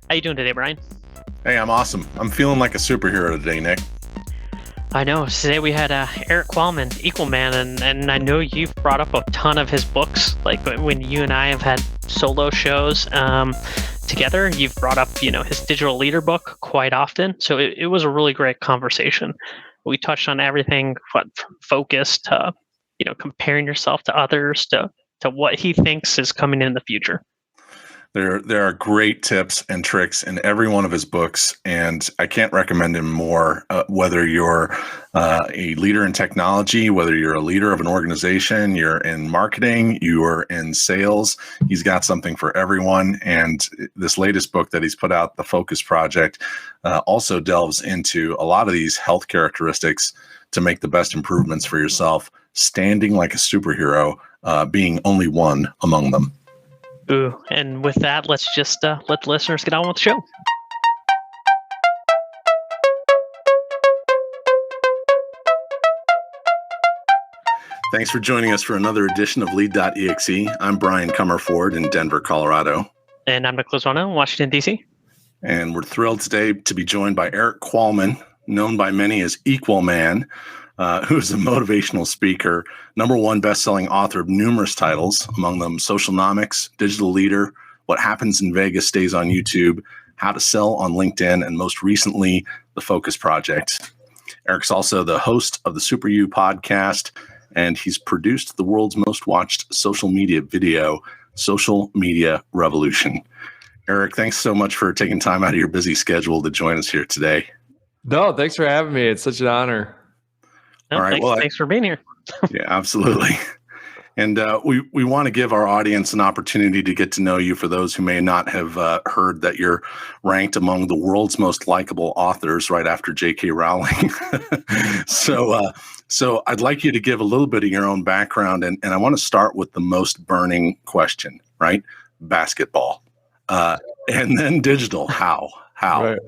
How you doing today, Brian? Hey, I'm awesome. I'm feeling like a superhero today, Nick. I know. Today we had Erik Qualman, Equalman, and I know you've brought up a ton of his books. Like when you and I have had solo shows together, you've brought up, his digital leader book quite often. So it was a really great conversation. We touched on everything from focus to, comparing yourself to others to what he thinks is coming in the future. There are great tips and tricks in every one of his books, and I can't recommend him more. Whether you're a leader in technology, whether you're a leader of an organization, you're in marketing, you're in sales, he's got something for everyone. And this latest book that he's put out, The Focus Project, also delves into a lot of these health characteristics to make the best improvements for yourself, standing like a superhero, being only one among them. Ooh, and with that, let's just let the listeners get on with the show. Thanks for joining us for another edition of Lead.exe. I'm Brian Comerford in Denver, Colorado. And I'm Nicholas Wano in Washington, D.C. And we're thrilled today to be joined by Erik Qualman, known by many as Equalman, who's a motivational speaker, #1 best-selling author of numerous titles, among them Socialnomics, Digital Leader, What Happens in Vegas Stays on YouTube, How to Sell on LinkedIn, and most recently, The Focus Project. Erik's also the host of the Super You podcast, and he's produced the world's most watched social media video, Social Media Revolution. Erik, thanks so much for taking time out of your busy schedule to join us here today. No, thanks for having me. It's such an honor. No, All right. Thanks for being here. Yeah, absolutely. And we want to give our audience an opportunity to get to know you, for those who may not have heard that you're ranked among the world's most likable authors right after J.K. Rowling. So I'd like you to give a little bit of your own background. And I want to start with the most burning question, right? Basketball. And then digital. How? Right.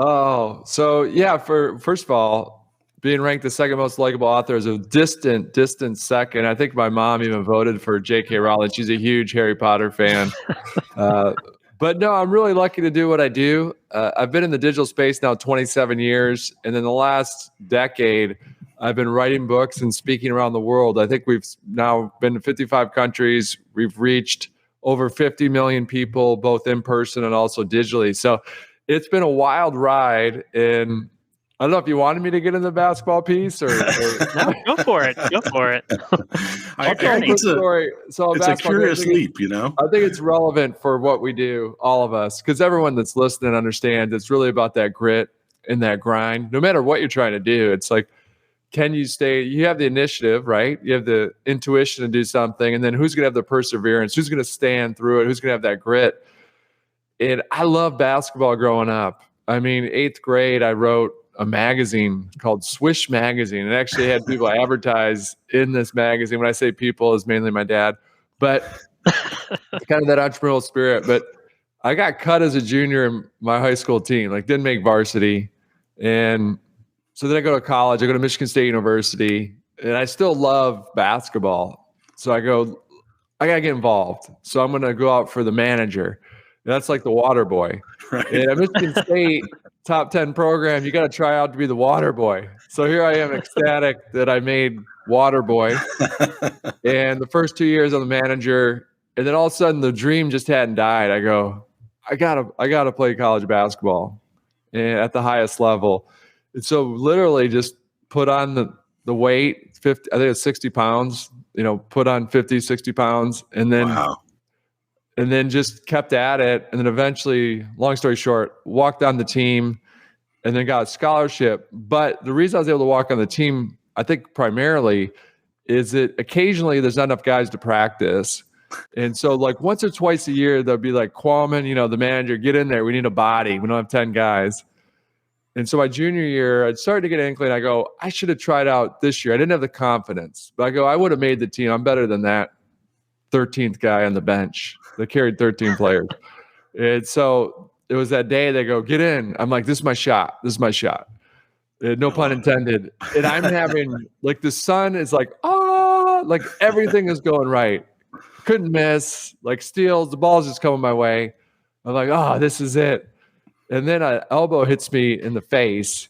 Oh, so yeah, first of all, being ranked the second most likable author is a distant second. I think my mom even voted for J.K. Rowling. She's a huge Harry Potter fan. But no, I'm really lucky to do what I do. I've been in the digital space now 27 years. And in the last decade, I've been writing books and speaking around the world. I think we've now been to 55 countries. We've reached over 50 million people, both in person and also digitally. So it's been a wild ride, and I don't know if you wanted me to get in the basketball piece or No, go for it. Go for it. I think it's a curious leap, I think it's relevant for what we do, all of us, because everyone that's listening understands it's really about that grit and that grind. No matter what you're trying to do, it's like, can you stay? You have the initiative, right? You have the intuition to do something, and then who's going to have the perseverance? Who's going to stand through it? Who's going to have that grit? And I love basketball growing up. I mean, 8th grade, I wrote a magazine called Swish Magazine. It actually had people advertise in this magazine. When I say people, it's mainly my dad, but kind of that entrepreneurial spirit. But I got cut as a junior in my high school team, didn't make varsity. And so then I go to college. I go to Michigan State University, and I still love basketball. So I got to get involved. So I'm going to go out for the manager. That's like the water boy. Right. And at Michigan State, top 10 program, you got to try out to be the water boy. So here I am, ecstatic that I made water boy. And the first 2 years I'm the manager, and then all of a sudden the dream just hadn't died. I go, I gotta play college basketball and at the highest level. And so literally just put on the weight, 50, I think it's 60 pounds, put on 50, 60 pounds, and then wow. And then just kept at it. And then eventually, long story short, walked on the team and then got a scholarship. But the reason I was able to walk on the team, I think primarily, is that occasionally there's not enough guys to practice. And so once or twice a year, they'll be like, Qualman, the manager, get in there. We need a body. We don't have 10 guys. And so my junior year, I started to get an inkling. I go, I should have tried out this year. I didn't have the confidence. But I go, I would have made the team. I'm better than that 13th guy on the bench that carried 13 players. And so it was that day they go, get in. I'm like, this is my shot. This is my shot. No pun intended. And I'm having the sun is everything is going right. couldn't miss, like steals, the ball's just coming my way. I'm like, oh, this is it. And then an elbow hits me in the face,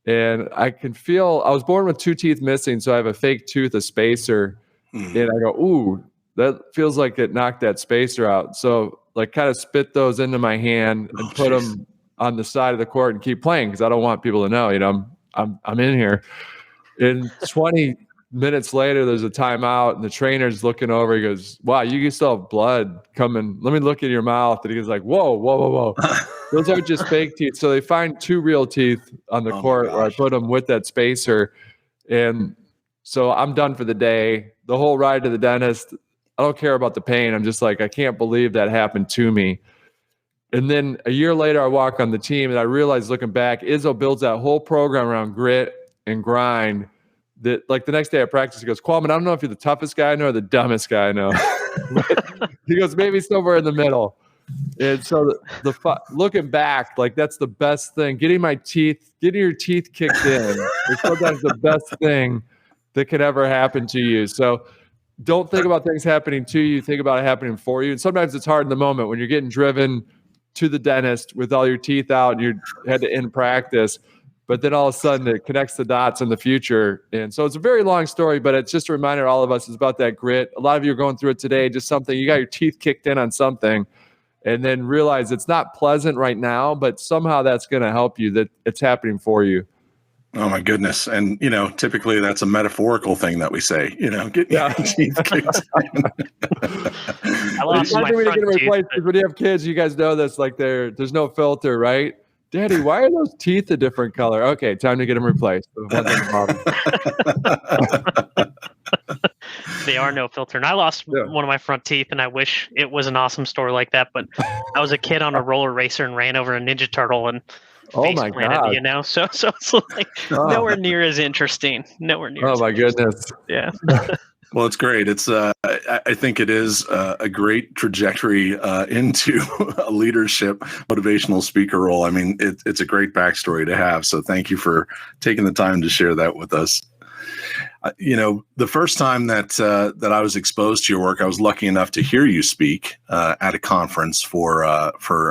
and I can feel, I was born with 2 teeth missing, so I have a fake tooth, a spacer. And I go, ooh, that feels like it knocked that spacer out. So like kind of spit those into my hand and put them on the side of the court and keep playing, because I don't want people to know, I'm in here. And 20 minutes later, there's a timeout, and the trainer's looking over. He goes, wow, you still have blood coming. Let me look at your mouth. And he goes like, whoa. Those are just fake teeth. So they find 2 real teeth on the court where I put them with that spacer. And so I'm done for the day. The whole ride to the dentist, I don't care about the pain. I'm just like, I can't believe that happened to me. And then a year later, I walk on the team, and I realize, looking back, Izzo builds that whole program around grit and grind. That, like, the next day at practice, he goes, Qualman, I don't know if you're the toughest guy I know or the dumbest guy I know. He goes, maybe somewhere in the middle. And so looking back, like, that's the best thing. Getting your teeth kicked in is sometimes the best thing that could ever happen to you. So don't think about things happening to you. Think about it happening for you. And sometimes it's hard in the moment when you're getting driven to the dentist with all your teeth out and you had to end practice. But then all of a sudden it connects the dots in the future. And so it's a very long story, but it's just a reminder to all of us, it's about that grit. A lot of you are going through it today, just something, you got your teeth kicked in on something, and then realize it's not pleasant right now, but somehow that's going to help you, that it's happening for you. Oh my goodness. And, typically that's a metaphorical thing that we say, get your teeth kicked in. I lost my front tooth. When you have kids, you guys know this, like there's no filter, right? Daddy, why are those teeth a different color? Okay, time to get them replaced. They are no filter. And I lost one of my front teeth, and I wish it was an awesome story like that. But I was a kid on a roller racer and ran over a Ninja Turtle and face planted, So it's like nowhere near as interesting. Nowhere near. Oh my goodness. Yeah. Well, it's great. It's I think it is a great trajectory into a leadership motivational speaker role. I mean, it's a great backstory to have. So thank you for taking the time to share that with us. The first time that I was exposed to your work, I was lucky enough to hear you speak at a conference for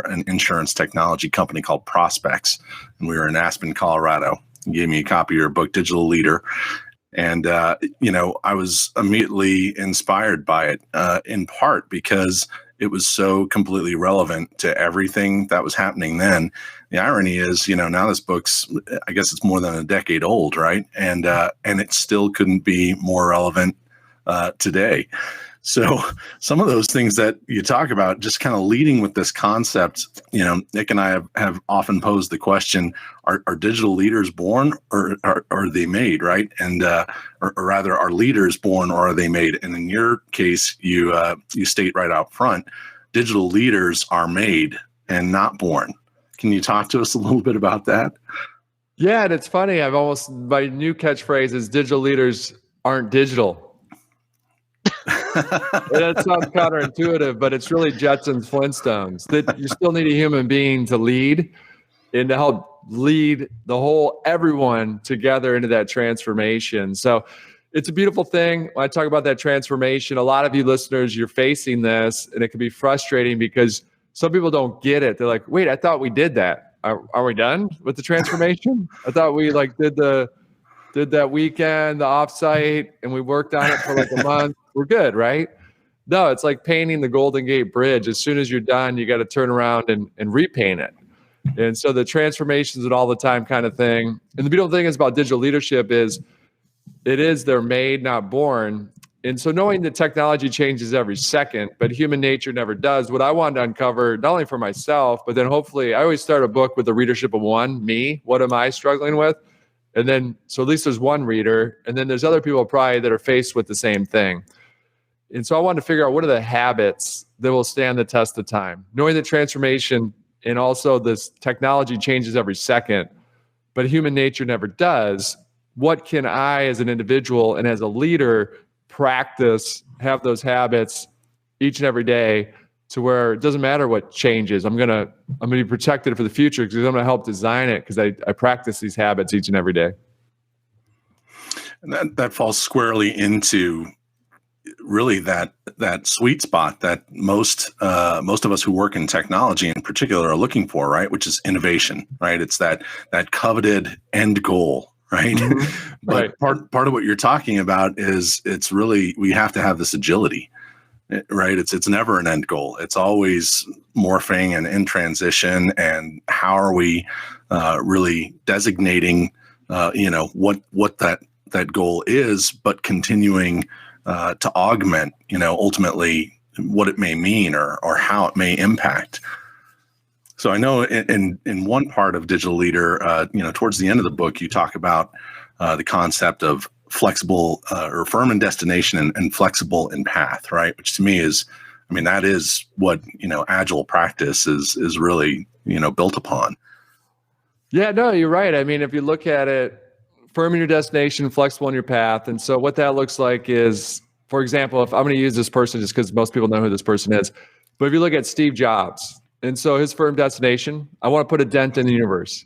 an insurance technology company called Prospects, and we were in Aspen, Colorado. You gave me a copy of your book, Digital Leader. And, I was immediately inspired by it, in part because it was so completely relevant to everything that was happening then. The irony is, now this book's, I guess it's more than a decade old, right? And it still couldn't be more relevant today. So some of those things that you talk about, just kind of leading with this concept, Nick and I have often posed the question, are digital leaders born or are they made, right? And or rather, are leaders born or are they made? And in your case, you state right out front, digital leaders are made and not born. Can you talk to us a little bit about that? Yeah, and it's funny. My new catchphrase is digital leaders aren't digital. That sounds counterintuitive, but it's really Jetsons, Flintstones, that you still need a human being to lead and to help lead everyone together into that transformation. So it's a beautiful thing. When I talk about that transformation, a lot of you listeners, you're facing this, and it can be frustrating because some people don't get it. They're like, wait, I thought we did that. Are we done with the transformation? I thought we did that weekend, the offsite, and we worked on it for like a month. We're good, right? No, it's like painting the Golden Gate Bridge. As soon as you're done, you got to turn around and repaint it. And so the transformation's an all the time kind of thing. And the beautiful thing is about digital leadership is they're made, not born. And so knowing that technology changes every second, but human nature never does, what I wanted to uncover, not only for myself, but then hopefully I always start a book with the readership of one, me. What am I struggling with? And then, so at least there's one reader, and then there's other people probably that are faced with the same thing. And so I wanted to figure out what are the habits that will stand the test of time, knowing that transformation and also this technology changes every second, but human nature never does. What can I as an individual and as a leader practice, have those habits each and every day to where it doesn't matter what changes. I'm gonna be protected for the future because I'm gonna help design it because I practice these habits each and every day. And that falls squarely into really that sweet spot that most of us who work in technology in particular are looking for, right? Which is innovation, right? It's that coveted end goal, right? Mm-hmm. But Right. part of what you're talking about is it's really, we have to have this agility, right? It's never an end goal. It's always morphing and in transition. And how are we really designating, what that goal is, but continuing to augment, ultimately what it may mean or how it may impact. So I know in one part of Digital Leader, towards the end of the book, you talk about the concept of flexible or firm in destination and flexible in path, right? Which to me is, that is what, agile practice is really, built upon. Yeah, no, you're right. If you look at it, firm in your destination, flexible in your path. And so what that looks like is, for example, if I'm going to use this person just because most people know who this person is, but if you look at Steve Jobs, and so his firm destination, I want to put a dent in the universe.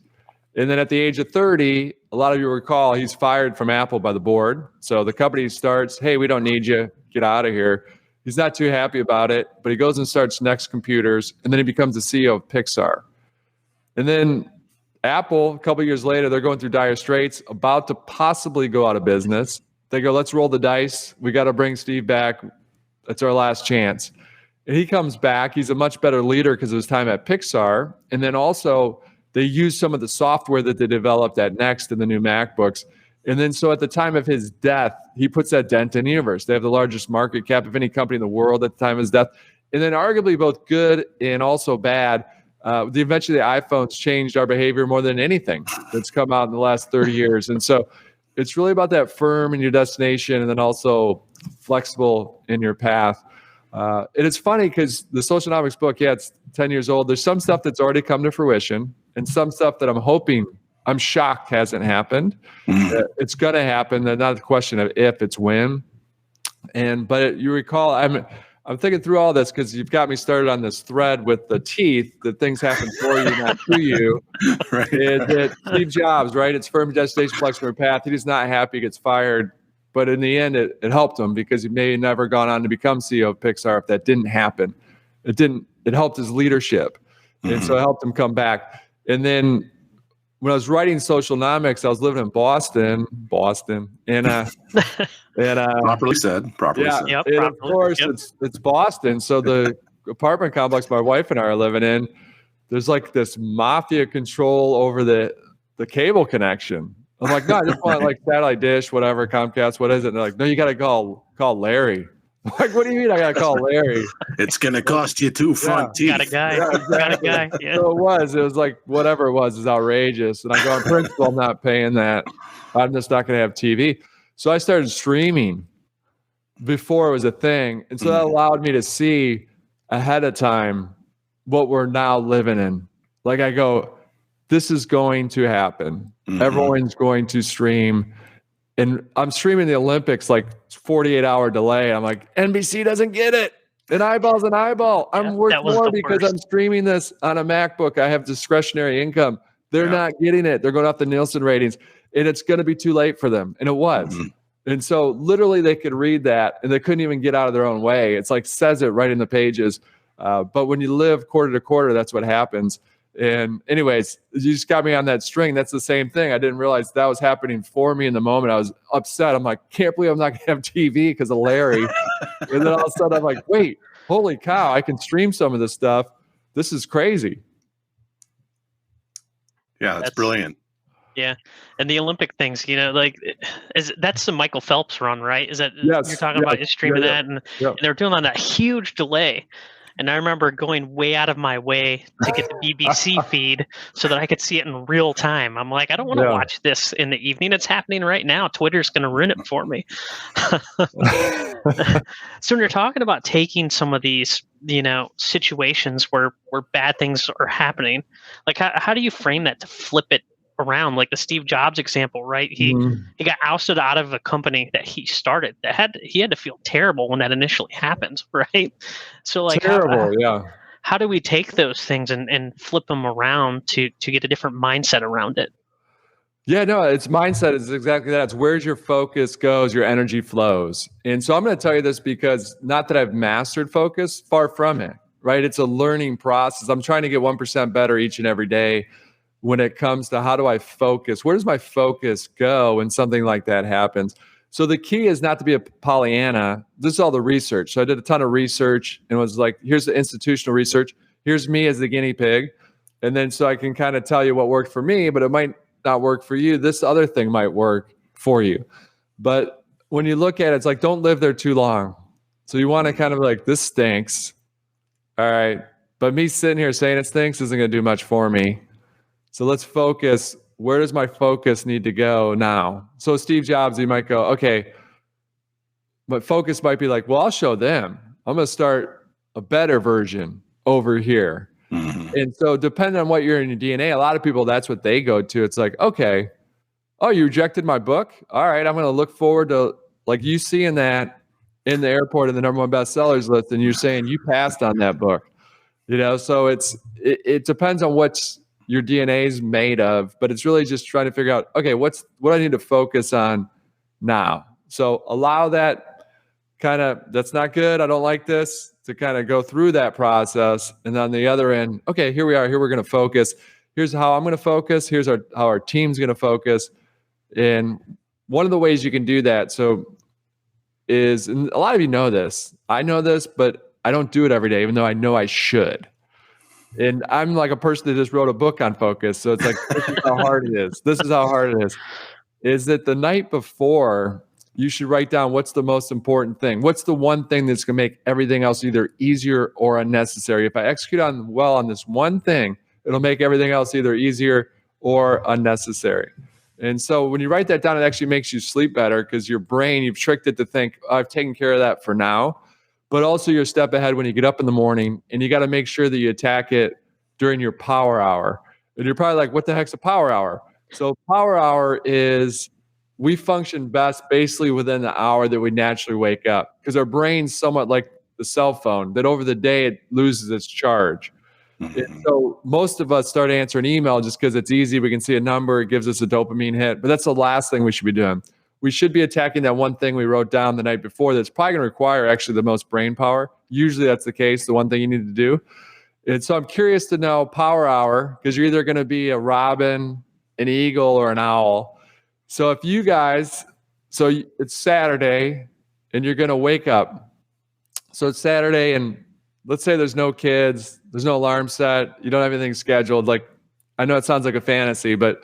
And then at the age of 30, a lot of you recall he's fired from Apple by the board. So the company starts, hey, we don't need you, get out of here. He's not too happy about it, but he goes and starts Next Computers, and then he becomes the CEO of Pixar. And then Apple, a couple of years later, they're going through dire straits, about to possibly go out of business. They go, let's roll the dice. We got to bring Steve back. That's our last chance. And he comes back. He's a much better leader because of his time at Pixar. And then also, they use some of the software that they developed at Next in the new MacBooks. And then so at the time of his death, he puts that dent in the universe. They have the largest market cap of any company in the world at the time of his death. And then arguably both good and also bad. Eventually the iPhones changed our behavior more than anything that's come out in the last 30 years. And so it's really about that firm in your destination and then also flexible in your path. And it's funny because the Socialnomics book, it's 10 years old. There's some stuff that's already come to fruition and some stuff that I'm shocked hasn't happened. It's going to happen. That's not a question of if, it's when. But you recall, I'm thinking through all this because you've got me started on this thread with the teeth that things happen for you, not to you. Right. Steve Jobs, right? It's firm destination, flexible path. He's not happy, gets fired. But in the end, it helped him because he may have never gone on to become CEO of Pixar if that didn't happen. It helped his leadership. And so it helped him come back. And then when I was writing Socialnomics, I was living in Boston, and properly said. Yep, and of course it's Boston. So the apartment complex my wife and I are living in, there's like this mafia control over the cable connection. I'm like, no, I just want like satellite dish, whatever, Comcast, what is it? And they're like, no, you got to call Larry. I'm like, what do you mean I got to call Larry? It's going to cost you 2 front teeth. Got a guy. Yeah, exactly. Got a guy. Yeah. So it was like, whatever it was outrageous. And I go, in principle, I'm not paying that. I'm just not going to have TV. So I started streaming before it was a thing. And so that allowed me to see ahead of time what we're now living in. Like I go, this is going to happen. Everyone's going to stream. And I'm streaming the Olympics like 48-hour delay. I'm like, NBC doesn't get it. An eyeball's an eyeball. I'm worth more because I'm streaming this on a MacBook. I have discretionary income. They're not getting it. They're going off the Nielsen ratings. And it's going to be too late for them. And it was. And so literally they could read that and they couldn't even get out of their own way. It's like says it right in the pages. But when you live quarter to quarter, that's what happens. And anyways, you just got me on that string. That's the same thing. I didn't realize that was happening for me in the moment. I was upset. I'm like, can't believe I'm not going to have TV because of Larry. And then all of a sudden I'm like, wait, holy cow, I can stream some of this stuff. This is crazy. Yeah, that's brilliant. Yeah. And the Olympic things, that's the Michael Phelps run, right? Is that yes, you're talking about? You're streaming that and they're doing on that huge delay. And I remember going way out of my way to get the BBC feed so that I could see it in real time. I'm like, I don't want to watch this in the evening. It's happening right now. Twitter's going to ruin it for me. So when you're talking about taking some of these, situations where bad things are happening, like how do you frame that to flip it around? Like the Steve Jobs example, right? He got ousted out of a company that he started he had to feel terrible when that initially happened, right? So like how do we take those things and flip them around to get a different mindset around it? Yeah, no, it's mindset is exactly that. It's where's your focus goes, your energy flows. And so I'm going to tell you this because not that I've mastered focus, far from it, right? It's a learning process. I'm trying to get 1% better each and every day when it comes to how do I focus? Where does my focus go when something like that happens? So the key is not to be a Pollyanna. This is all the research. So I did a ton of research and was like, here's the institutional research. Here's me as the guinea pig. And then so I can kind of tell you what worked for me, but it might not work for you. This other thing might work for you. But when you look at it, it's like, don't live there too long. So you want to kind of like, this stinks. All right. But me sitting here saying it stinks isn't going to do much for me. So let's focus. Where does my focus need to go now? So Steve Jobs, he might go, okay, but focus might be like, well, I'll show them. I'm going to start a better version over here. Mm-hmm. And so depending on what you're in your DNA, a lot of people, that's what they go to. It's like, okay, oh, you rejected my book? All right, I'm going to look forward to like you seeing that in the airport in the #1 bestsellers list, and you're saying you passed on that book. You know, so it depends on what's your DNA is made of, but it's really just trying to figure out, okay, what I need to focus on now. So allow that kind of, that's not good, I don't like this, to kind of go through that process. And on the other end, okay, here we are, here we're going to focus. Here's how I'm going to focus. Here's how our team's going to focus. And one of the ways you can do that, so is, and a lot of you know this, I know this, but I don't do it every day, even though I know I should. And I'm like a person that just wrote a book on focus. So it's like, this is how hard it is. This is how hard it is that the night before, you should write down what's the most important thing. What's the one thing that's going to make everything else either easier or unnecessary? If I execute well on this one thing, it'll make everything else either easier or unnecessary. And so when you write that down, it actually makes you sleep better because your brain, you've tricked it to think, oh, I've taken care of that for now. But also you're a step ahead when you get up in the morning, and you got to make sure that you attack it during your power hour. And you're probably like, what the heck's a power hour? So power hour is, we function best basically within the hour that we naturally wake up, because our brain's somewhat like the cell phone, that over the day it loses its charge. Mm-hmm. And so most of us start answering email just because it's easy. We can see a number, it gives us a dopamine hit, but that's the last thing we should be doing. We should be attacking that one thing we wrote down the night before that's probably going to require actually the most brain power. Usually that's the case, the one thing you need to do. And so I'm curious to know power hour, because you're either going to be a robin, an eagle, or an owl. So if you guys, so it's Saturday and you're going to wake up. So it's Saturday and let's say there's no kids, there's no alarm set, you don't have anything scheduled. Like, I know it sounds like a fantasy, but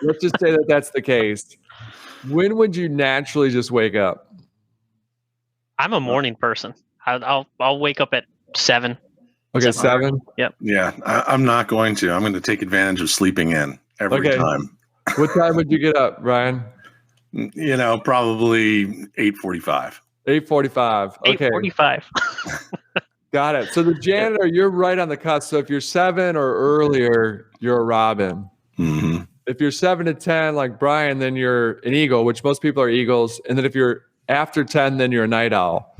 let's just say that that's the case. When would you naturally just wake up? I'm a morning person. I'll wake up at 7. Okay, 7? Yep. Yeah, I'm not going to. I'm going to take advantage of sleeping in every time. What time would you get up, Ryan? You know, probably 8:45. 8:45. Okay. 8:45. Got it. So the janitor, you're right on the cusp. So if you're 7 or earlier, you're a robin. Mm-hmm. If you're 7 to 10, like Brian, then you're an eagle, which most people are eagles. And then if you're after 10, then you're a night owl.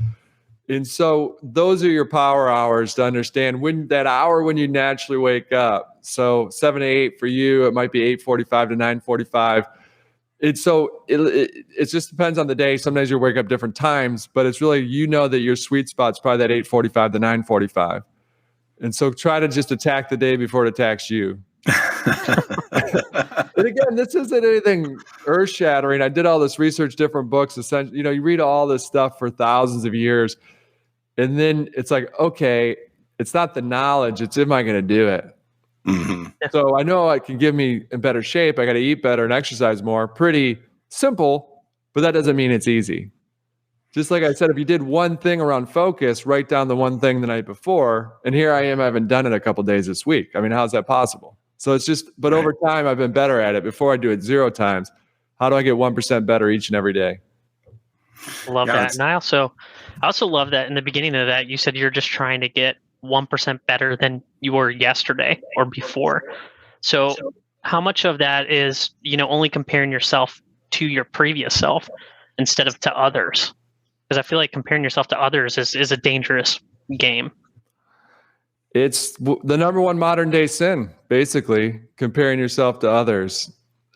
And so those are your power hours to understand when that hour when you naturally wake up. So 7 to 8 for you, it might be 8:45 to 9:45. It just depends on the day. Sometimes you wake up different times, but it's really, you know, that your sweet spot's probably that 8:45 to 9:45. And so try to just attack the day before it attacks you. And again, this isn't anything earth-shattering. I did all this research, different books. Essentially, you know, you read all this stuff for thousands of years, and then it's like, okay, it's not the knowledge; it's am I going to do it? Mm-hmm. So I know it can give me in better shape. I got to eat better and exercise more. Pretty simple, but that doesn't mean it's easy. Just like I said, if you did one thing around focus, write down the one thing the night before, and here I am, I haven't done it a couple days this week. I mean, how's that possible? So it's just, but over time, I've been better at it. Before I do it 0 times. How do I get 1% better each and every day? Love that. And I also love that in the beginning of that, you said you're just trying to get 1% better than you were yesterday or before. So how much of that is, you know, only comparing yourself to your previous self instead of to others? Because I feel like comparing yourself to others is a dangerous game. It's the #1 modern day sin, basically, comparing yourself to others.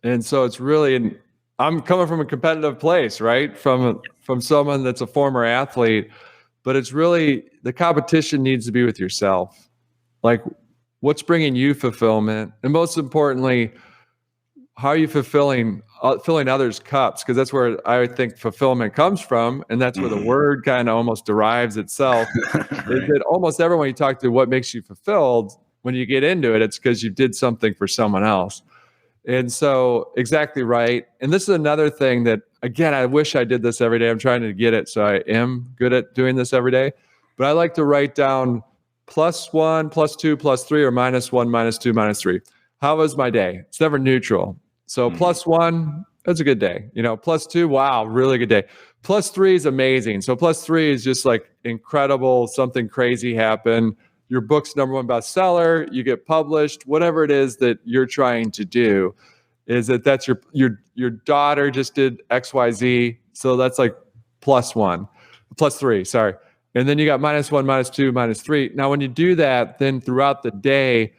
And so it's really, and I'm coming from a competitive place, right? From someone that's a former athlete, but it's really the competition needs to be with yourself. Like, what's bringing you fulfillment, and most importantly, how are you filling others' cups? Because that's where I think fulfillment comes from, and that's where the word kind of almost derives itself. Right. Is that almost everyone you talk to, what makes you fulfilled? When you get into it, it's because you did something for someone else. And so, exactly right. And this is another thing that, again, I wish I did this every day. I'm trying to get it, so I am good at doing this every day. But I like to write down +1, +2, +3, or -1, -2, -3. How was my day? It's never neutral. So +1, that's a good day. +2, wow, really good day. +3 is amazing. So +3 is just like incredible, something crazy happened. Your book's #1 bestseller, you get published, whatever it is that you're trying to do, is that's your daughter just did XYZ. So that's like +3, sorry. And then you got -1, -2, -3. Now, when you do that, then throughout the day,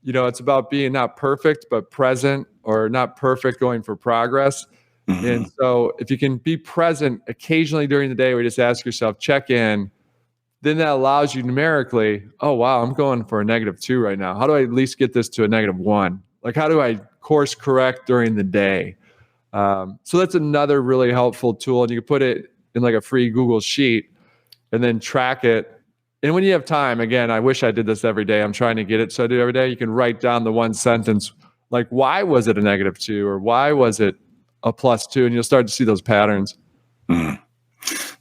it's about being not perfect, but present, or not perfect going for progress. And so if you can be present occasionally during the day, where you just ask yourself, check in, then that allows you numerically, oh, wow, I'm going for a -2 right now. How do I at least get this to a -1? Like, how do I course correct during the day? So that's another really helpful tool. And you can put it in like a free Google sheet and then track it. And when you have time, again, I wish I did this every day. I'm trying to get it so I do it every day. You can write down the one sentence, like, why was it a -2, or why was it a +2? And you'll start to see those patterns. No,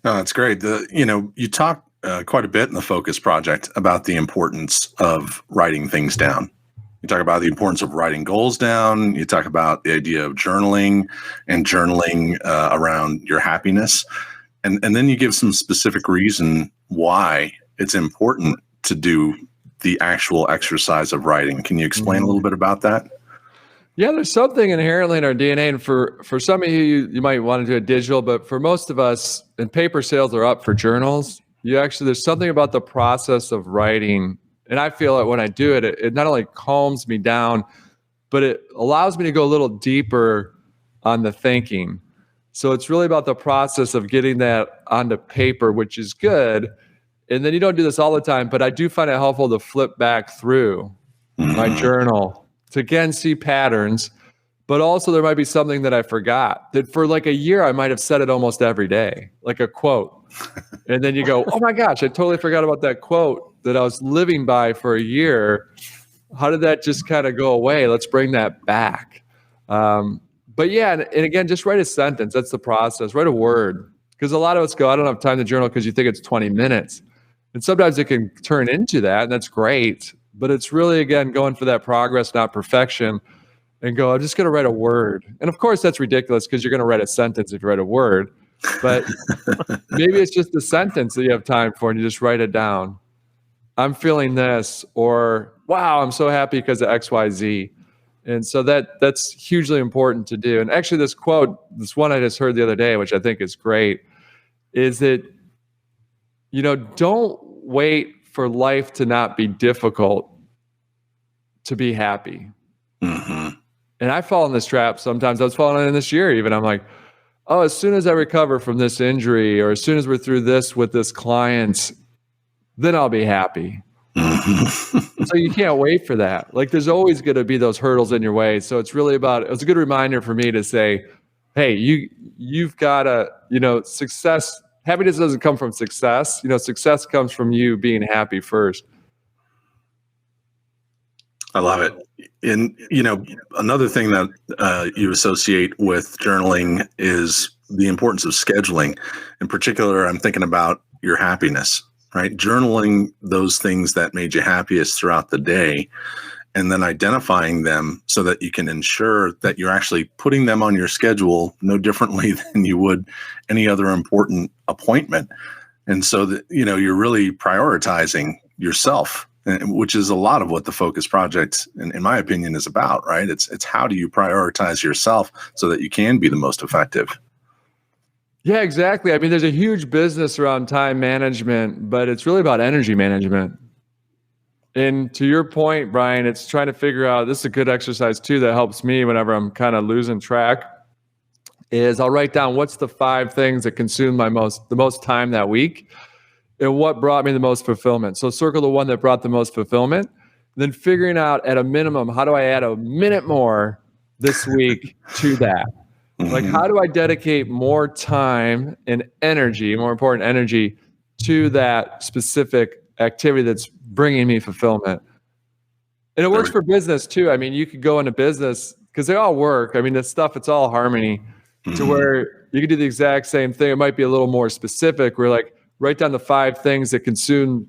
that's great. You talk quite a bit in the Focus Project about the importance of writing things down. You talk about the importance of writing goals down. You talk about the idea of journaling and journaling around your happiness. And then you give some specific reason why it's important to do the actual exercise of writing. Can you explain a little bit about that? Yeah, there's something inherently in our DNA, and for some of you might want to do it digital, but for most of us, and paper sales are up for journals, there's something about the process of writing, and I feel that when I do it, it not only calms me down, but it allows me to go a little deeper on the thinking. So it's really about the process of getting that onto paper, which is good. And then you don't do this all the time, but I do find it helpful to flip back through my journal to again see patterns, but also there might be something that I forgot that for like a year I might have said it almost every day, like a quote. And then you go, oh my gosh, I totally forgot about that quote that I was living by for a year. How did that just kind of go away? Let's bring that back. But yeah, and again, just write a sentence. That's the process. Write a word. Because a lot of us go, I don't have time to journal because you think it's 20 minutes. And sometimes it can turn into that, and that's great. But it's really, again, going for that progress, not perfection, and go, I'm just going to write a word. And of course, that's ridiculous because you're going to write a sentence if you write a word. But maybe it's just a sentence that you have time for, and you just write it down. I'm feeling this, or wow, I'm so happy because of XYZ. And so that's hugely important to do. And actually, this quote, this one I just heard the other day, which I think is great, is that, don't wait for life to not be difficult to be happy. And I fall in this trap sometimes. I was falling in this year even. I'm like, oh, as soon as I recover from this injury, or as soon as we're through this with this client, then I'll be happy. So you can't wait for that. Like, there's always going to be those hurdles in your way. So it's really about, it was a good reminder for me to say, hey, you've got to, success, happiness doesn't come from success. Success comes from you being happy first. I love it. And, another thing that you associate with journaling is the importance of scheduling. In particular, I'm thinking about your happiness, right? Journaling those things that made you happiest throughout the day, and then identifying them so that you can ensure that you're actually putting them on your schedule no differently than you would any other important appointment. And so that, you're really prioritizing yourself, which is a lot of what the Focus Project, in my opinion, is about, right? It's how do you prioritize yourself so that you can be the most effective? Yeah, exactly. I mean, there's a huge business around time management, but it's really about energy management. And to your point, Brian, it's trying to figure out, this is a good exercise too that helps me whenever I'm kind of losing track, is I'll write down what's the 5 things that consume the most time that week and what brought me the most fulfillment. So circle the one that brought the most fulfillment, then figuring out at a minimum, how do I add a minute more this week to that? Like, how do I dedicate more time and energy, more important energy, to that specific activity that's bringing me fulfillment? And it works for business too. I mean, you could go into business because they all work. I mean, this stuff, it's all harmony to where you can do the exact same thing. It might be a little more specific. We're like, write down the 5 things that consume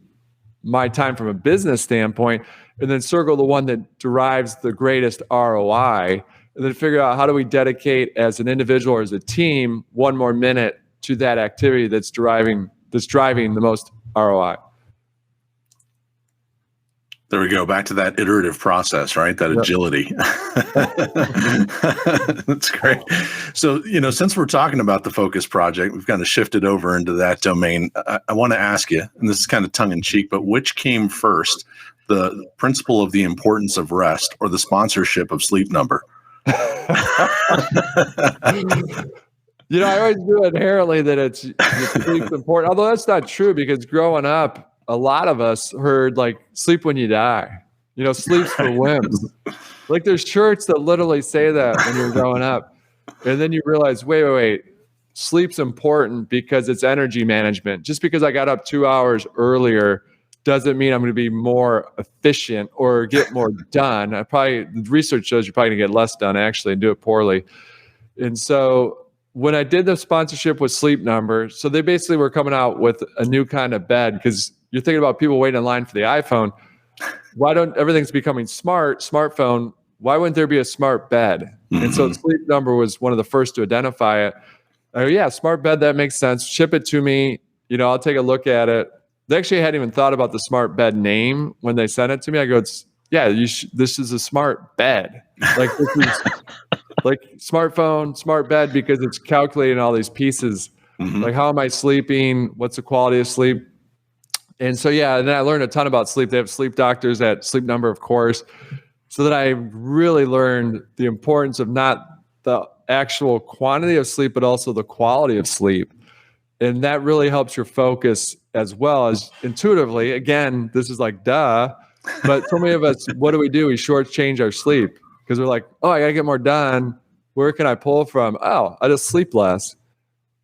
my time from a business standpoint, and then circle the one that derives the greatest ROI, and then figure out how do we dedicate as an individual or as a team 1 more minute to that activity that's driving the most ROI. There we go. Back to that iterative process, right? That agility. That's great. So, since we're talking about the Focus Project, we've kind of shifted over into that domain. I want to ask you, and this is kind of tongue in cheek, but which came first, the principle of the importance of rest or the sponsorship of Sleep Number? I always do inherently that it's sleep's important, although that's not true, because growing up, a lot of us heard like sleep when you die, sleep's for wimps. Like there's shirts that literally say that when you're growing up. And then you realize, wait, sleep's important because it's energy management. Just because I got up 2 hours earlier doesn't mean I'm going to be more efficient or get more done. The research shows you're probably going to get less done actually and do it poorly. And so when I did the sponsorship with Sleep Number, so they basically were coming out with a new kind of bed, because you're thinking about people waiting in line for the iPhone. Everything's becoming smartphone. Why wouldn't there be a smart bed? And so Sleep Number was one of the first to identify it. Yeah, smart bed, that makes sense. Ship it to me. I'll take a look at it. They actually hadn't even thought about the smart bed name when they sent it to me. I go, this is a smart bed. Like this is like smartphone, smart bed, because it's calculating all these pieces. Like, how am I sleeping? What's the quality of sleep? And so, and then I learned a ton about sleep. They have sleep doctors at Sleep Number, of course. So that I really learned the importance of not the actual quantity of sleep, but also the quality of sleep. And that really helps your focus as well as intuitively. Again, this is like, duh. But so many of us, what do? We shortchange our sleep because we're like, I got to get more done. Where can I pull from? I just sleep less.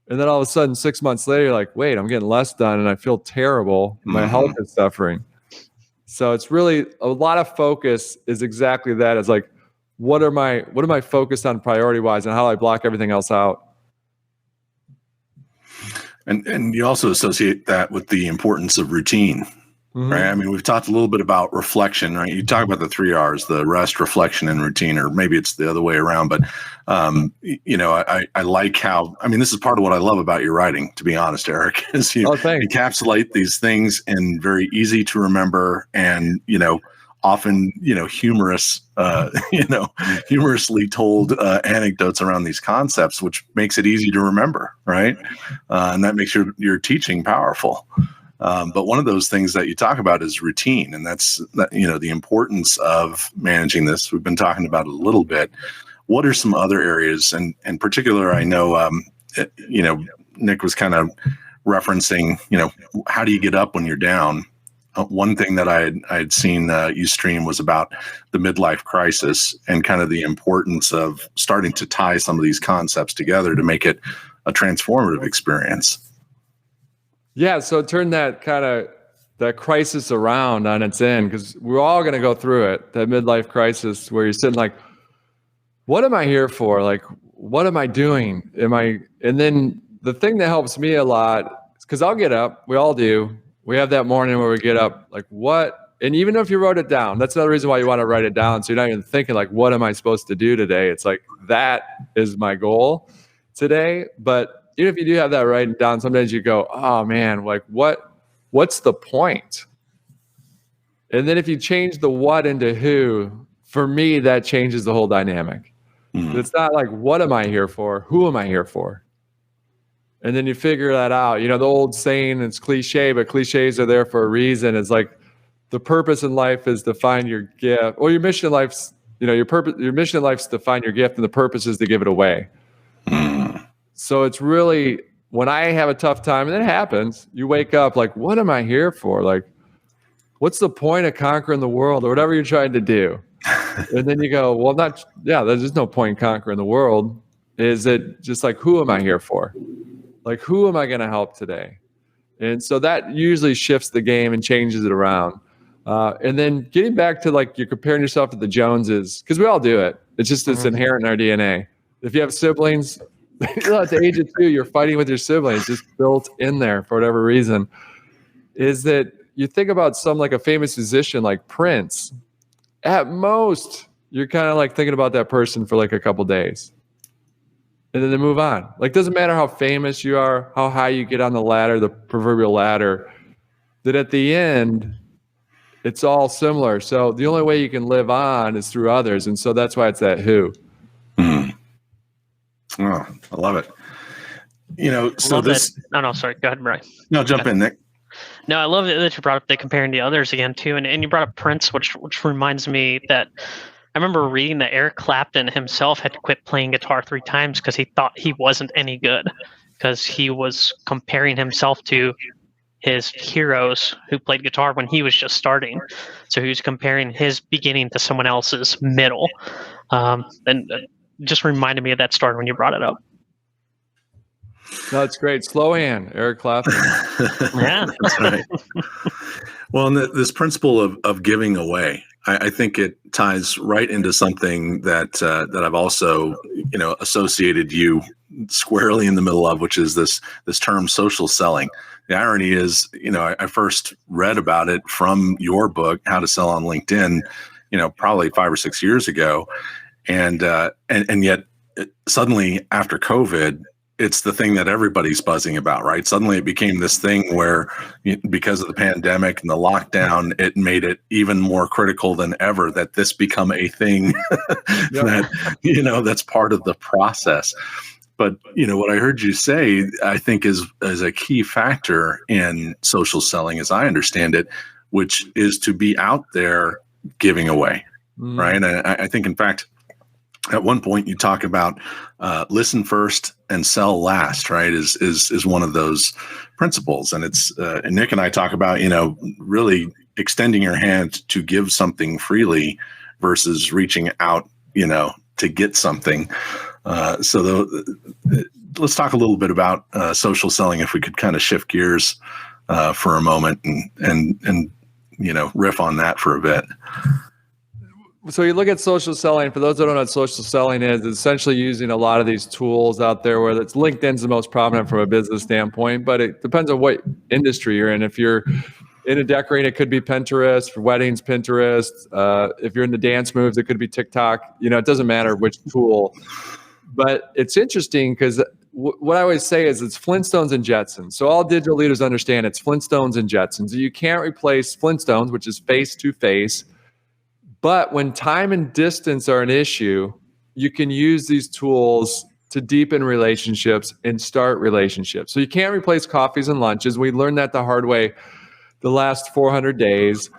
And then all of a sudden, 6 months later, you're like, wait, I'm getting less done and I feel terrible. My health is suffering. So it's really a lot of focus is exactly that. It's like, what am I focused on priority wise, and how do I block everything else out? And you also associate that with the importance of routine, right? I mean, we've talked a little bit about reflection, right? You talk about the 3 R's, the rest, reflection, and routine, or maybe it's the other way around. But, I like how, this is part of what I love about your writing, to be honest, Erik, is you encapsulate these things in very easy to remember and, often, humorous, humorously told anecdotes around these concepts, which makes it easy to remember, right? And that makes your teaching powerful. But one of those things that you talk about is routine, and that's the importance of managing this. We've been talking about it a little bit. What are some other areas, and in particular, I know Nick was kind of referencing, how do you get up when you're down? One thing that I had seen you stream was about the midlife crisis and kind of the importance of starting to tie some of these concepts together to make it a transformative experience. Yeah, so turn that crisis around on its end, because we're all going to go through it, that midlife crisis where you're sitting like, what am I here for? Like, what am I doing? And then the thing that helps me a lot is because I'll get up, we all do. We have that morning where we get up, like what? And even if you wrote it down, that's another reason why you want to write it down. So you're not even thinking like, what am I supposed to do today? It's like, that is my goal today. But even if you do have that written down, sometimes you go, oh man, like what's the point? And then if you change the what into who, for me, that changes the whole dynamic. It's not like, what am I here for? Who am I here for? And then you figure that out. The old saying, it's cliche, but cliches are there for a reason. It's like, the purpose in life is to find your gift, or your mission in life's, your mission in life's to find your gift, and the purpose is to give it away. So it's really, when I have a tough time, and it happens, you wake up like, what am I here for? Like, what's the point of conquering the world or whatever you're trying to do? And then you go, well, there's no point in conquering the world. Is it just like, who am I here for? Like, who am I going to help today? And so that usually shifts the game and changes it around. And then getting back to like, you're comparing yourself to the Joneses, because we all do it. It's just, it's inherent in our DNA. If you have siblings, at the age of 2, you're fighting with your siblings, just built in there for whatever reason. Is that you think about like a famous musician like Prince, at most, you're kind of like thinking about that person for like a couple days. And then they move on. Like, doesn't matter how famous you are, how high you get on the ladder, the proverbial ladder, that at the end, it's all similar. So the only way you can live on is through others. And so that's why it's that who. Oh, I love it. So this. No, sorry. Go ahead, Brian. No, jump in, Nick. No, I love that you brought up the comparing the others again too, and you brought up Prince, which reminds me that I remember reading that Eric Clapton himself had to quit playing guitar 3 times because he thought he wasn't any good, because he was comparing himself to his heroes who played guitar when he was just starting. So he was comparing his beginning to someone else's middle, and just reminded me of that story when you brought it up. No, it's great. Slow hand, Eric Clapton. Yeah, that's right. Well, and this principle of giving away, I think it ties right into something that I've also associated you squarely in the middle of, which is this term social selling. The irony is, I first read about it from your book, How to Sell on LinkedIn, probably 5 or 6 years ago. And yet suddenly after COVID, it's the thing that everybody's buzzing about, right? Suddenly it became this thing where, because of the pandemic and the lockdown, it made it even more critical than ever that this become a thing that, that's part of the process. But, what I heard you say, I think is a key factor in social selling, as I understand it, which is to be out there giving away, right? And I think, in fact, at one point you talk about listen first and sell last, right? Is one of those principles. And it's and Nick and I talk about, really extending your hand to give something freely versus reaching out, to get something. Let's talk a little bit about social selling, if we could kind of shift gears for a moment and riff on that for a bit. So you look at social selling. For those that don't know what social selling is, it's essentially using a lot of these tools out there, where it's LinkedIn's the most prominent from a business standpoint, but it depends on what industry you're in. If you're in a decorating, it could be Pinterest. For weddings, Pinterest. If you're in the dance moves, it could be TikTok. It doesn't matter which tool. But it's interesting because what I always say is it's Flintstones and Jetsons. So all digital leaders understand it's Flintstones and Jetsons. You can't replace Flintstones, which is face-to-face. But when time and distance are an issue, you can use these tools to deepen relationships and start relationships. So you can't replace coffees and lunches. We learned that the hard way the last 400 days.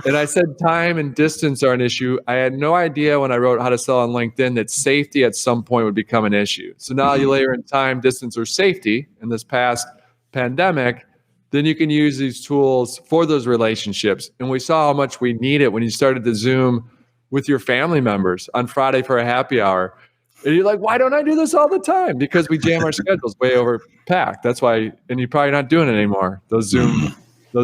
And I said time and distance are an issue. I had no idea when I wrote How to Sell on LinkedIn that safety at some point would become an issue. So now you layer in time, distance, or safety in this past pandemic, then you can use these tools for those relationships. And we saw how much we need it when you started to Zoom with your family members on Friday for a happy hour. And you're like, why don't I do this all the time? Because we jam our schedules way over packed. That's why, and you're probably not doing it anymore. Those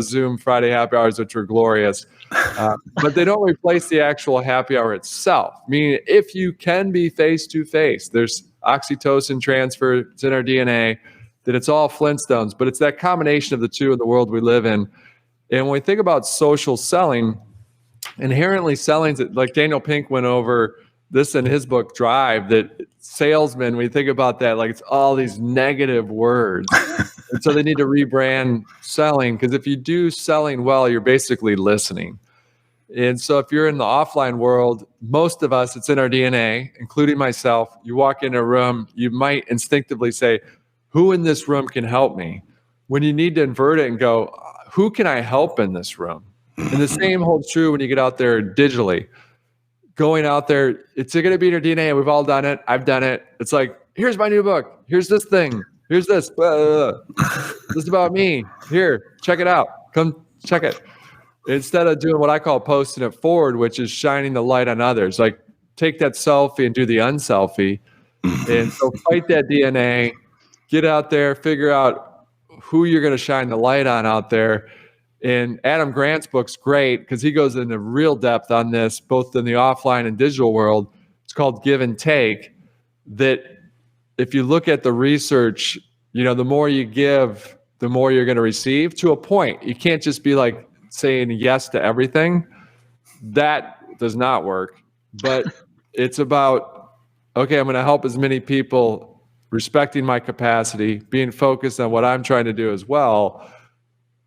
Zoom Friday happy hours, which were glorious. But they don't replace the actual happy hour itself. Meaning, if you can be face-to-face, there's oxytocin transfer, it's in our DNA, that it's all Flintstones, but it's that combination of the two in the world we live in. And when we think about social selling, inherently selling, like Daniel Pink went over this in his book, Drive, that salesmen, we think about that, like it's all these negative words. And so they need to rebrand selling, because if you do selling well, you're basically listening. And so if you're in the offline world, most of us, it's in our DNA, including myself. You walk in a room, you might instinctively say, who in this room can help me? When you need to invert it and go, who can I help in this room? And the same holds true when you get out there digitally. Going out there, it's going to be in your DNA. We've all done it. I've done it. It's like, here's my new book. Here's this thing. Here's this. This is about me. Here, check it out. Come check it. Instead of doing what I call posting it forward, which is shining the light on others. Like, take that selfie and do the unselfie. And so fight that DNA. Get out there. Figure out who you're going to shine the light on out there. And Adam Grant's book's great because he goes into real depth on this, both in the offline and digital world. It's called Give and Take. That if you look at the research, the more you give, the more you're going to receive to a point. You can't just be like saying yes to everything. That does not work. But it's about, okay, I'm going to help as many people, respecting my capacity, being focused on what I'm trying to do as well.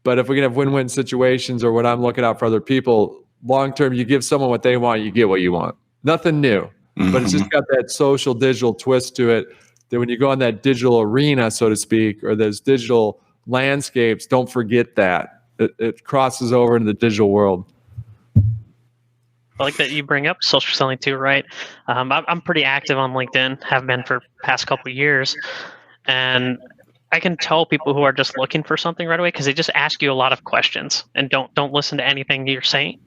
But if we can have win-win situations, or when I'm looking out for other people, long-term, you give someone what they want, you get what you want. Nothing new, but it's just got that social digital twist to it that when you go on that digital arena, so to speak, or those digital landscapes, don't forget that. It crosses over into the digital world. I like that you bring up social selling too, right? I'm pretty active on LinkedIn, have been for the past couple of years. And I can tell people who are just looking for something right away because they just ask you a lot of questions and don't listen to anything you're saying.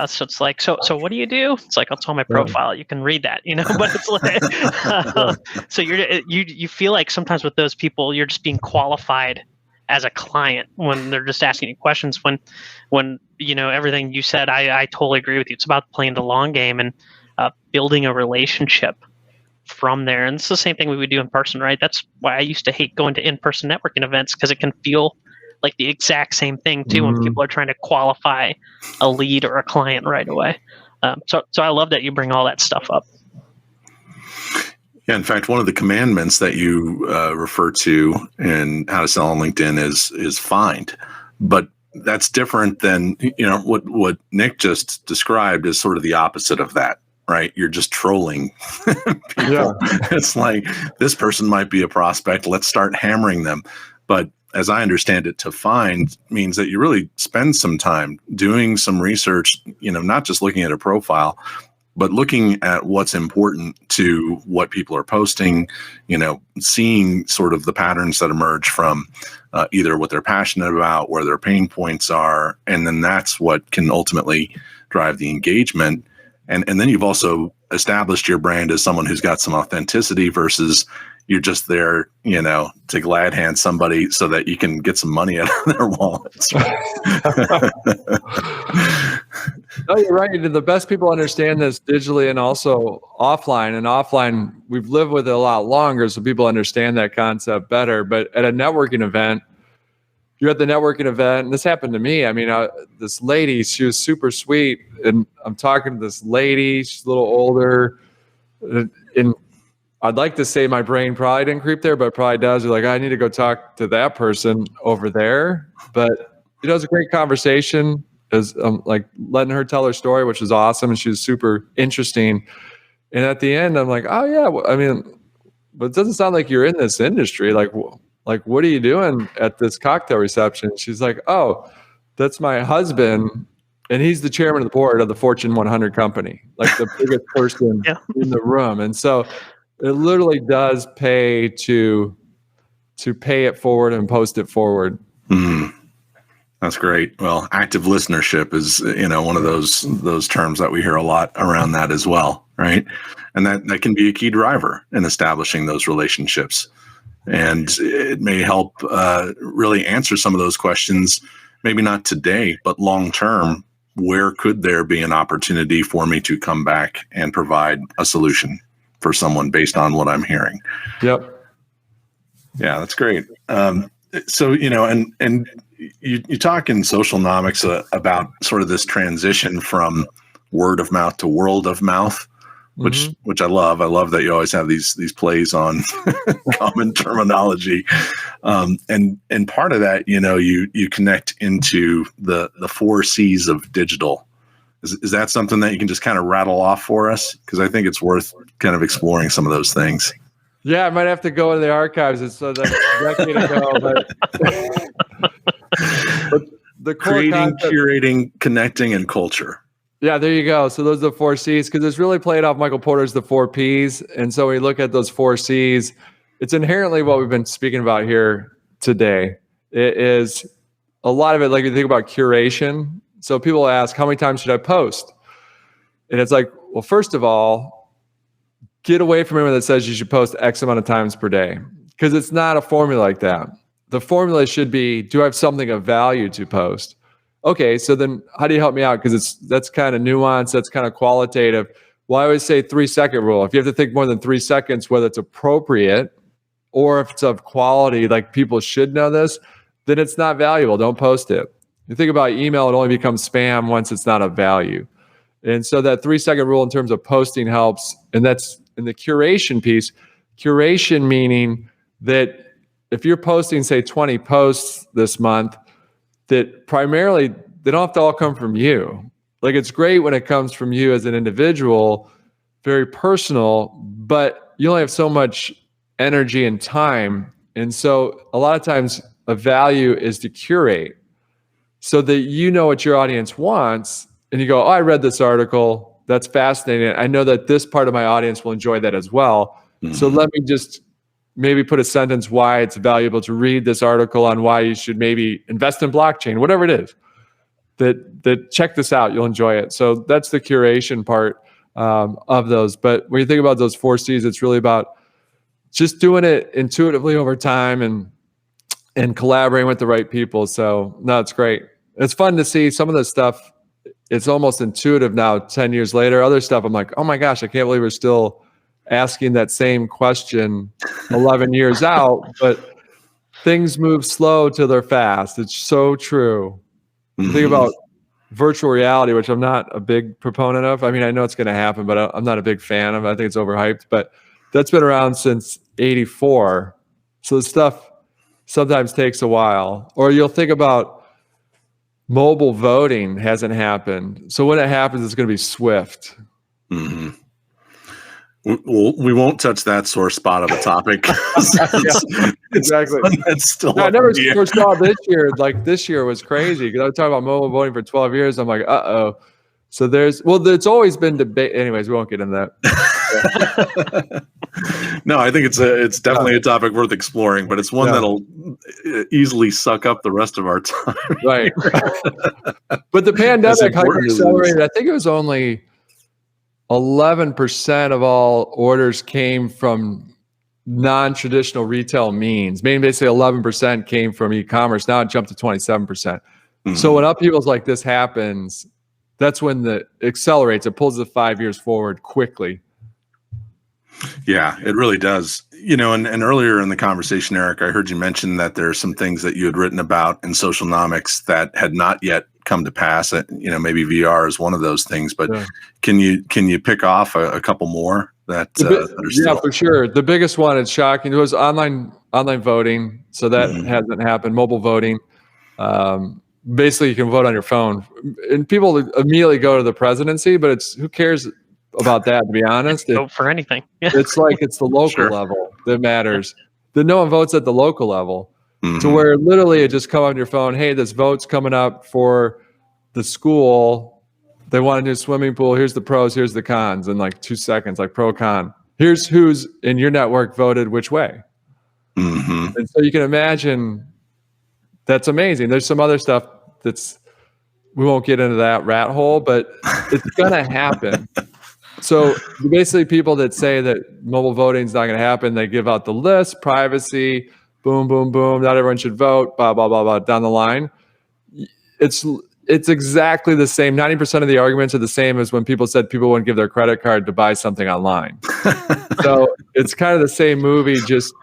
So it's like, so what do you do? It's like, I'll tell my profile. You can read that, But it's like, so you feel like sometimes with those people, you're just being qualified as a client when they're just asking you questions. When everything you said, I totally agree with you. It's about playing the long game and building a relationship from there. And it's the same thing we would do in person, right? That's why I used to hate going to in-person networking events, because it can feel like the exact same thing too when people are trying to qualify a lead or a client right away. So I love that you bring all that stuff up. Yeah, in fact, one of the commandments that you refer to in How to Sell on LinkedIn is find, but that's different than what Nick just described is sort of the opposite of that. Right, you're just trolling people. Yeah. It's like, this person might be a prospect. Let's start hammering them. But as I understand it, to find means that you really spend some time doing some research. Not just looking at a profile, but looking at what's important to what people are posting. Seeing sort of the patterns that emerge from either what they're passionate about, where their pain points are, and then that's what can ultimately drive the engagement. And then you've also established your brand as someone who's got some authenticity versus you're just there, to glad hand somebody so that you can get some money out of their wallets. No, you're right. The best people understand this digitally and also offline. And offline, we've lived with it a lot longer, so people understand that concept better. But at a networking event, you're at the networking event, and this happened to me. I mean, this lady, she was super sweet, and I'm talking to this lady. She's a little older, and I'd like to say my brain probably didn't creep there, but it probably does. You're like, I need to go talk to that person over there. But it was a great conversation. Is like letting her tell her story, which was awesome, and she was super interesting. And at the end, I'm like, oh yeah, but it doesn't sound like you're in this industry. Like, what are you doing at this cocktail reception? She's like, oh, that's my husband, and he's the chairman of the board of the Fortune 100 company, like the biggest person in the room. And so it literally does pay to pay it forward and post it forward. Mm. That's great. Well, active listenership is, one of those terms that we hear a lot around that as well, right? And that can be a key driver in establishing those relationships. And it may help really answer some of those questions, maybe not today, but long term. Where could there be an opportunity for me to come back and provide a solution for someone based on what I'm hearing? Yep. Yeah, that's great. So, and you talk in Socialnomics about sort of this transition from word of mouth to world of mouth, which I love. I love that you always have these plays on common terminology. And part of that, you connect into the 4 C's of digital. Is that something that you can just kind of rattle off for us? Because I think it's worth kind of exploring some of those things. Yeah, I might have to go to the archives. It's a decade ago, but the core creating, concept, curating, connecting, and culture. yeah, there you go. So those are the 4 C's, because it's really played off Michael Porter's The 4 P's. And so when we look at those 4 C's, it's inherently what we've been speaking about here today. It is a lot of it, like you think about curation. So people ask, how many times should I post? And it's like, well, first of all, get away from anyone that says you should post X amount of times per day, because it's not a formula like that. The formula should be, do I have something of value to post? Okay, so then how do you help me out? Because that's kind of nuanced, that's kind of qualitative. Well, I always say 3-second rule. If you have to think more than 3 seconds, whether it's appropriate or if it's of quality, like people should know this, then it's not valuable. Don't post it. You think about email, it only becomes spam once it's not of value. And so that 3-second rule in terms of posting helps. And that's in the curation piece. Curation meaning that if you're posting, say, 20 posts this month, that primarily they don't have to all come from you. Like, it's great when it comes from you as an individual, very personal, but you only have so much energy and time. And so a lot of times a value is to curate so that you know what your audience wants. And you go, oh, I read this article. That's fascinating. I know that this part of my audience will enjoy that as well. Mm-hmm. So let me just maybe put a sentence why it's valuable to read this article on why you should maybe invest in blockchain, whatever it is. That check this out, you'll enjoy it. So that's the curation part of those. But when you think about those 4 C's, it's really about just doing it intuitively over time and collaborating with the right people. So no, it's great. It's fun to see some of the stuff. It's almost intuitive now, 10 years later. Other stuff, I'm like, oh my gosh, I can't believe we're still asking that same question 11 years out. But things move slow till they're fast. It's so true. Mm-hmm. Think about virtual reality, which I'm not a big proponent of. I mean, I know it's going to happen, but I'm not a big fan of it. I think it's overhyped. But that's been around since '84. So the stuff sometimes takes a while. Or you'll think about mobile voting hasn't happened. So when it happens, it's going to be swift. Mm-hmm. We won't touch that sore spot of a topic. Yeah, exactly. It's still I never foresaw this year. Like, this year was crazy because I was talking about mobile voting for 12 years. I'm like, uh-oh. So it's always been debate. Anyways, we won't get into that. No, I think it's definitely a topic worth exploring, but it's one that'll easily suck up the rest of our time. Right. But the pandemic accelerated. I think it was only 11% of all orders came from non-traditional retail means. Meaning basically 11% came from e-commerce. Now it jumped to 27%. Mm-hmm. So when upheavals like this happens, that's when it accelerates. It pulls the 5 years forward quickly. Yeah, it really does. And earlier in the conversation, Erik, I heard you mention that there are some things that you had written about in Socialnomics that had not yet come to pass. Maybe VR is one of those things, but can you pick off a couple more that are still? Yeah, for sure. The biggest one, it's shocking. It was online voting. So that hasn't happened. Mobile voting. Basically, you can vote on your phone, and people immediately go to the presidency, but who cares about that, to be honest? Vote for anything. It's like it's the local level that matters. That no one votes at the local level. To where literally it just come on your phone, hey, this vote's coming up for the school. They want a new swimming pool. Here's the pros, here's the cons in like 2 seconds, like pro con. Here's who's in your network voted which way. Mm-hmm. And so you can imagine that's amazing. There's some other stuff we won't get into that rat hole, but it's going to happen. So basically people that say that mobile voting is not going to happen, they give out the list, privacy, boom, boom, boom. Not everyone should vote, blah, blah, blah, blah, down the line. It's exactly the same. 90% of the arguments are the same as when people said people wouldn't give their credit card to buy something online. So it's kind of the same movie, just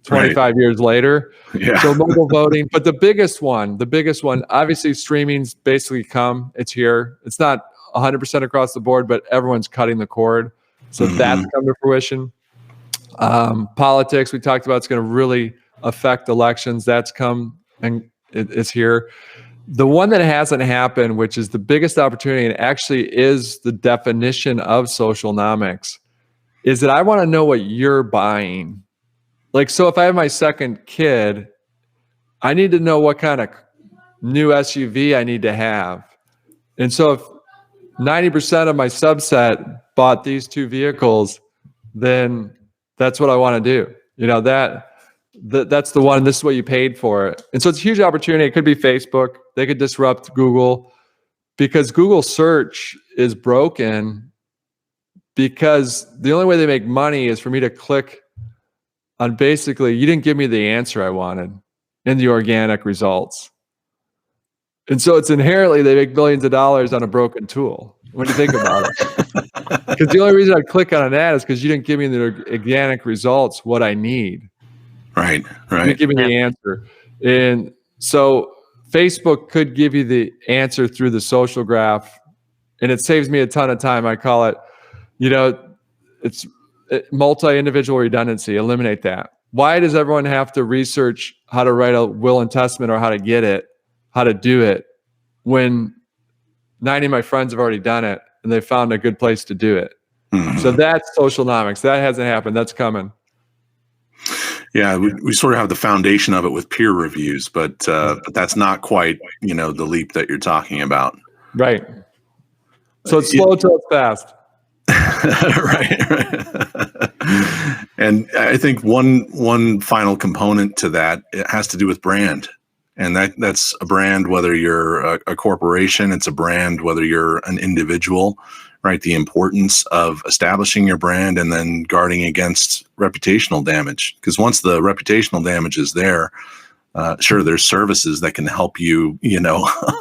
25 years later. Yeah. So mobile voting. But the biggest one, obviously streaming's basically come. It's here. It's not 100% across the board, but everyone's cutting the cord. So that's come to fruition. Politics, we talked about, it's going to really affect elections. That's come and it's here. The one that hasn't happened, which is the biggest opportunity and actually is the definition of socialnomics, is that I want to know what you're buying. Like, so if I have my second kid, I need to know what kind of new SUV I need to have. And so if 90% of my subset bought these two vehicles, then that's what I want to do. That's the one. This is what you paid for it. And so it's a huge opportunity. It could be Facebook. They could disrupt Google, because Google search is broken, because the only way they make money is for me to click on basically, you didn't give me the answer I wanted in the organic results. And so it's inherently, they make billions of dollars on a broken tool when you think about it. Because the only reason I'd click on an ad is because you didn't give me the organic results, what I need. Right. You didn't give me the answer. And so Facebook could give you the answer through the social graph, and it saves me a ton of time. I call it, it's multi-individual redundancy. Eliminate that. Why does everyone have to research how to write a will and testament, or how to get it, how to do it, when 90 of my friends have already done it and they found a good place to do it? Mm-hmm. So that's socialnomics. That hasn't happened. That's coming. Yeah, we sort of have the foundation of it with peer reviews, but that's not quite, the leap that you're talking about. Right. So it's slow till it's fast. Right. And I think one final component to that, it has to do with brand. And that's a brand, whether you're a corporation, it's a brand, whether you're an individual, right? The importance of establishing your brand and then guarding against reputational damage. Because once the reputational damage is there, sure, there's services that can help you,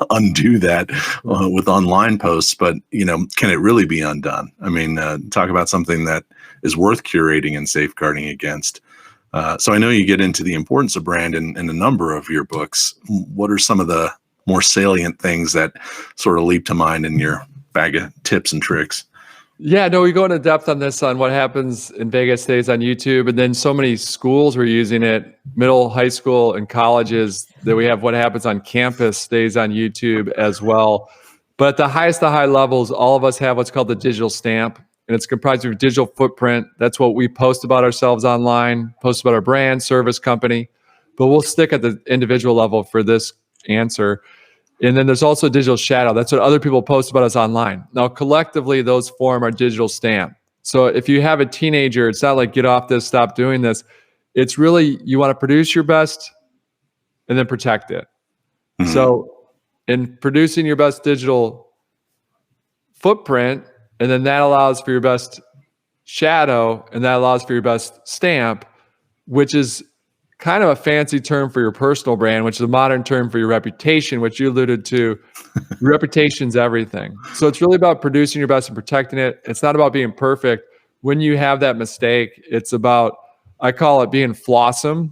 undo that with online posts, but, can it really be undone? I mean, talk about something that is worth curating and safeguarding against. So I know you get into the importance of brand in a number of your books. What are some of the more salient things that sort of leap to mind in your bag of tips and tricks? Yeah, no, we go into depth on this, on what happens in Vegas stays on YouTube. And then so many schools were using it, middle, high school, and colleges, that we have what happens on campus stays on YouTube as well. But at the highest of high levels, all of us have what's called the digital stamp. And it's comprised of a digital footprint. That's what we post about ourselves online, post about our brand, service, company. But we'll stick at the individual level for this answer. And then there's also digital shadow. That's what other people post about us online. Now, collectively, those form our digital stamp. So if you have a teenager, it's not like get off this, stop doing this. It's really, you want to produce your best and then protect it. Mm-hmm. So in producing your best digital footprint, and then that allows for your best shadow, and that allows for your best stamp, which is kind of a fancy term for your personal brand, which is a modern term for your reputation, which you alluded to. Reputation's everything. So it's really about producing your best and protecting it. It's not about being perfect. When you have that mistake, it's about, I call it being flawsome.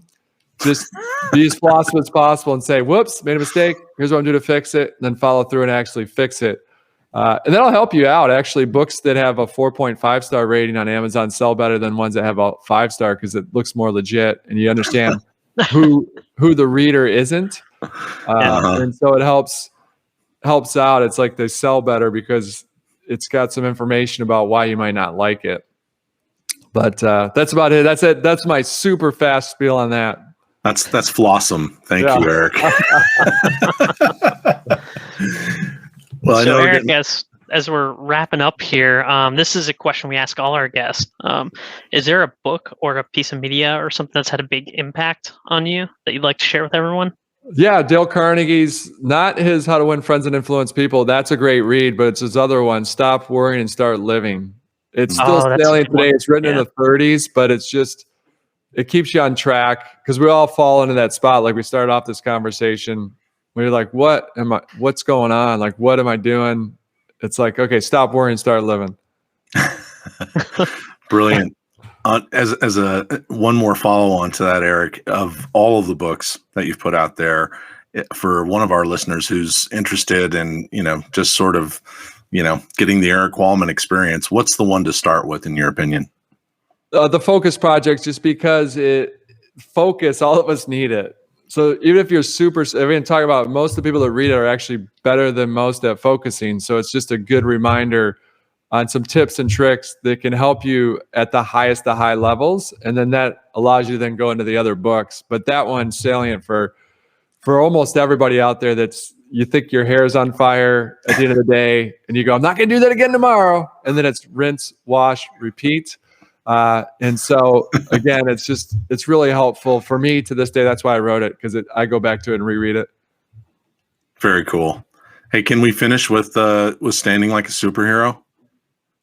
Just be as flawsome as possible and say, whoops, made a mistake. Here's what I'm doing to fix it. And then follow through and actually fix it. And that'll help you out. Actually, books that have a 4.5 star rating on Amazon sell better than ones that have a 5 star, because it looks more legit and you understand who the reader isn't. And so it helps out. It's like they sell better because it's got some information about why you might not like it. But that's about it. That's it. That's my super fast spiel on that. That's Flawsome. Thank you, Eric. Well, so Eric, as we're wrapping up here, this is a question we ask all our guests. Is there a book or a piece of media or something that's had a big impact on you that you'd like to share with everyone? Yeah, Dale Carnegie's, not his How to Win Friends and Influence People. That's a great read, but it's his other one, Stop Worrying and Start Living. It's still salient today. It's written in the 30s, but it's just, it keeps you on track, because we all fall into that spot. Like we started off this conversation, we're like, what's going on? Like, what am I doing? It's like, okay, stop worrying, start living. Brilliant. As a one more follow on to that, Eric, of all of the books that you've put out there, for one of our listeners who's interested in, just sort of, getting the Erik Qualman experience, what's the one to start with, in your opinion? The Focus Project, just because focus, all of us need it. So even if you're everyone talking about, most of the people that read it are actually better than most at focusing. So it's just a good reminder on some tips and tricks that can help you at the highest of high levels. And then that allows you to then go into the other books. But that one's salient for for almost everybody out there you think your hair is on fire at the end of the day and you go, I'm not going to do that again tomorrow. And then it's rinse, wash, repeat. And so again, it's really helpful for me to this day. That's why I wrote it, because I go back to it and reread it. Very cool. Hey, can we finish with standing like a superhero?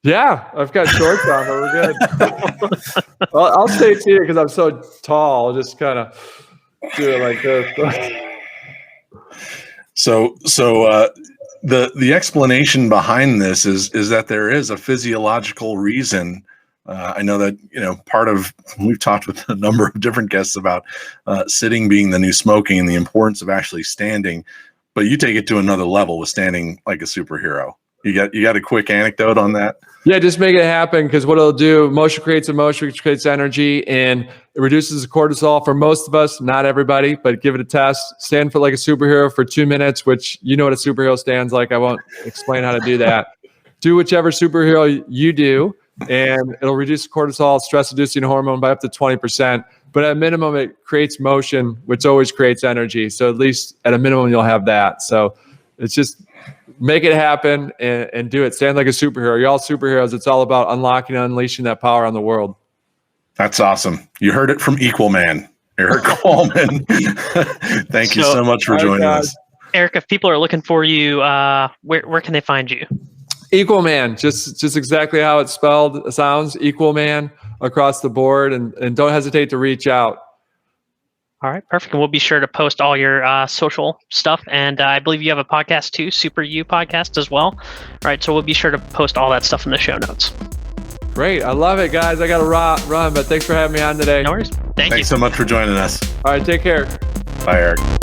Yeah, I've got shorts on, but we're good. Well, I'll stay seated because I'm so tall. I'll just kind of do it like this. So the explanation behind this is that there is a physiological reason. I know that, we've talked with a number of different guests about sitting being the new smoking and the importance of actually standing, but you take it to another level with standing like a superhero. You got a quick anecdote on that? Yeah, just make it happen, because what it'll do, motion creates emotion, which creates energy, and it reduces the cortisol for most of us, not everybody, but give it a test. Stand for like a superhero for 2 minutes, which you know what a superhero stands like. I won't explain how to do that. Do whichever superhero you do, and it'll reduce cortisol, stress-reducing hormone, by up to 20%. But at a minimum, it creates motion, which always creates energy. So at least at a minimum, you'll have that. So it's just make it happen and do it. Stand like a superhero. You're all superheroes. It's all about unlocking and unleashing that power on the world. That's awesome. You heard it from Equal Man, Erik Qualman. Thank you so much for joining us. Erik, if people are looking for you, where can they find you? Equal Man, just exactly how it's spelled sounds. Equal Man across the board, and don't hesitate to reach out. All right, perfect. And we'll be sure to post all your social stuff. And I believe you have a podcast too, Super You podcast as well. All right, so we'll be sure to post all that stuff in the show notes. Great. I love it, guys. I got to run, but thanks for having me on today. No worries. Thanks so much for joining us. All right, take care. Bye, Erik.